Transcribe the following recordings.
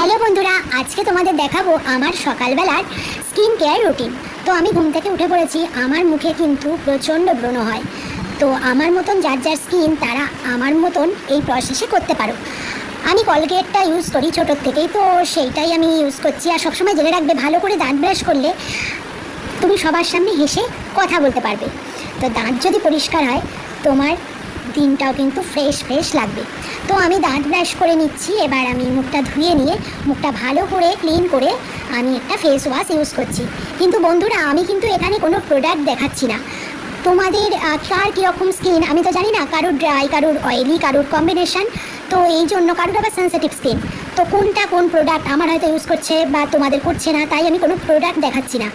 Hello বন্ধুরা, আজকে তোমাদের দেখাবো আমার সকালবেলার স্কিন কেয়ার রুটিন। তো আমি ঘুম থেকে উঠে পড়েছি, আমার মুখে কিন্তু প্রচণ্ড ব্রণ হয়। তো আমার মতন যার যার স্কিন তারা আমার মতন এই প্রসেসে করতে পারো। আমি কলগেটটা ইউজ করি ছোটোর থেকেই, তো সেইটাই আমি ইউজ করছি। আর সবসময় জেনে রাখবে, ভালো করে দাঁত ব্রাশ করলে তুমি সবার সামনে হেসে কথা বলতে পারবে। তো দাঁত যদি পরিষ্কার হয় তোমার দিনটাও কিন্তু ফ্রেশ লাগবে। তো আমি দাঁত ব্রাশ করে নিচ্ছি, এবার আমি মুখটা ধুয়ে নিয়ে মুখটা ভালো করে ক্লিন করে আমি একটা ফেস ওয়াশ ইউজ করছি। কিন্তু বন্ধুরা, আমি কিন্তু এখানে কোনো প্রোডাক্ট দেখাচ্ছি না। তোমাদের কার কীরকম স্কিন আমি তো জানি না, কারোর ড্রাই, কারোর অয়েলি, কারোর কম্বিনেশান। তো এই জন্য কারোর আবার সেন্সিটিভ স্কিন, তো কোনটা কোন প্রোডাক্ট আমার হয়তো ইউজ করছে বা তোমাদের করছে না, তাই আমি কোনো প্রোডাক্ট দেখাচ্ছি না।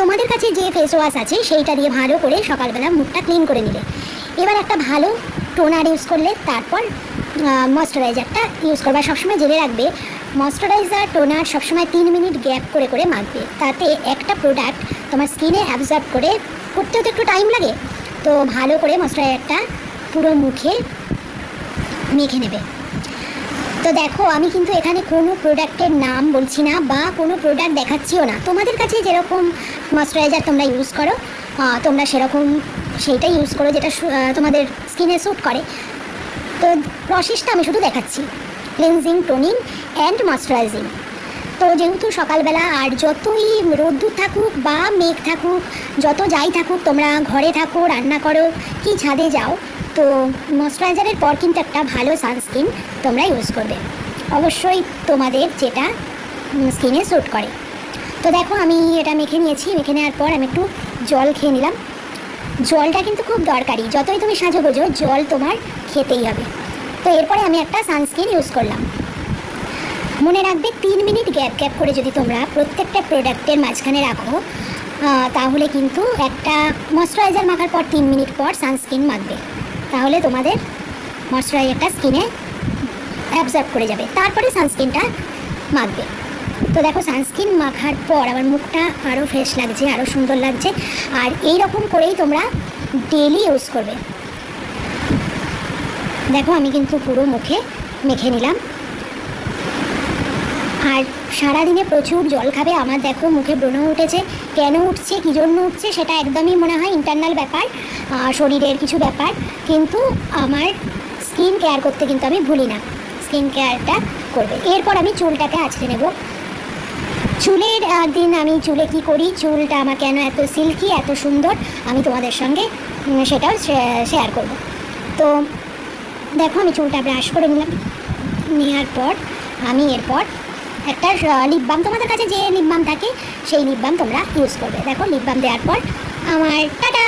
তোমাদের কাছে যে ফেস ওয়াশ আছে সেইটা দিয়ে ভালো করে সকালবেলা মুখটা ক্লিন করে নিলে, এবার একটা ভালো টোনার ইউজ করলে তারপর ময়শ্চারাইজারটা ইউজ করবে। সবসময় জেনে রাখবে, ময়শ্চারাইজার টোনার সবসময় 3 মিনিট গ্যাপ করে করে মাখবে, তাতে একটা প্রোডাক্ট তোমার স্কিনে অ্যাবজর্ব করতেও তো একটু টাইম লাগে। তো ভালো করে ময়শ্চারাইজারটা পুরো মুখে মেখে নেবে। তো দেখো, আমি কিন্তু এখানে কোনো প্রোডাক্টের নাম বলছি না বা কোনো প্রোডাক্ট দেখাচ্ছিও না। তোমাদের কাছে যেরকম ময়শ্চারাইজার তোমরা ইউজ করো, তোমরা সেরকম সেইটাই ইউজ করো যেটা তোমাদের স্কিনে স্যুট করে। তো প্রসেসটা আমি শুধু দেখাচ্ছি, ক্লিনজিং, টোনিং অ্যান্ড ময়শ্চারাইজিং। তো যেহেতু সকালবেলা, আর যতই রোদ্দুর থাকুক বা মেঘ থাকুক, যত যাই থাকুক, তোমরা ঘরে থাকো, রান্না করো কি ছাদে যাও, তো ময়শ্চারাইজারের পর কিন্তু একটা ভালো সানস্ক্রিন তোমরা ইউজ করবে, অবশ্যই তোমাদের যেটা স্কিনে স্যুট করে। তো দেখো, আমি এটা মেখে নিয়েছি। মেখে নেওয়ার পর আমি একটু জল খেয়ে নিলাম। জলটা কিন্তু খুব দরকারি, যতই তুমি সাজোগোজো জল তোমার খেতেই হবে। তো এরপরে আমি একটা সানস্ক্রিন ইউজ করলাম। মনে রাখবে, 3 মিনিট গ্যাপ করে যদি তোমরা প্রত্যেকটা প্রোডাক্টের মাঝখানে রাখো, তাহলে কিন্তু একটা ময়শ্চারাইজার মাখার পর 3 মিনিট পর সানস্ক্রিন মাখবে, তাহলে তোমাদের ময়শ্চারাইজারটা স্কিনে অ্যাবজর্ব করে যাবে, তারপরে সানস্ক্রিনটা মাখবে। তো দেখো, সানস্ক্রিন মাখার পর আমার মুখটা আরও ফ্রেশ লাগছে, আরও সুন্দর লাগছে। আর এই রকম করেই তোমরা ডেলি ইউজ করবে। দেখো, আমি কিন্তু পুরো মুখে মেখে নিলাম। আর সারাদিনে প্রচুর জল খাবে। আমার দেখো মুখে ব্রণ উঠেছে, কেন উঠছে, কী জন্য উঠছে সেটা একদমই মনে হয় ইন্টারনাল ব্যাপার, শরীরের কিছু ব্যাপার। কিন্তু আমার স্কিন কেয়ার করতে কিন্তু আমি ভুলি না, স্কিন কেয়ারটা করবে। এরপর আমি চুলটাকে আঁচড়ে নেব। চুলের দিন আমি চুলে কি করি, চুলটা আমার কেন এত সিল্কি, এত সুন্দর, আমি তোমাদের সঙ্গে সেটাও শেয়ার করব। তো দেখো, আমি চুলটা ব্রাশ করে নিলাম। নেওয়ার পর আমি এরপর একটা লিপ বাম, তোমাদের কাছে যে লিপ বাম থাকে সেই লিপ বাম তোমরা ইউজ করবে। দেখো, লিপ বাম দেওয়ার পর আমার টাটা।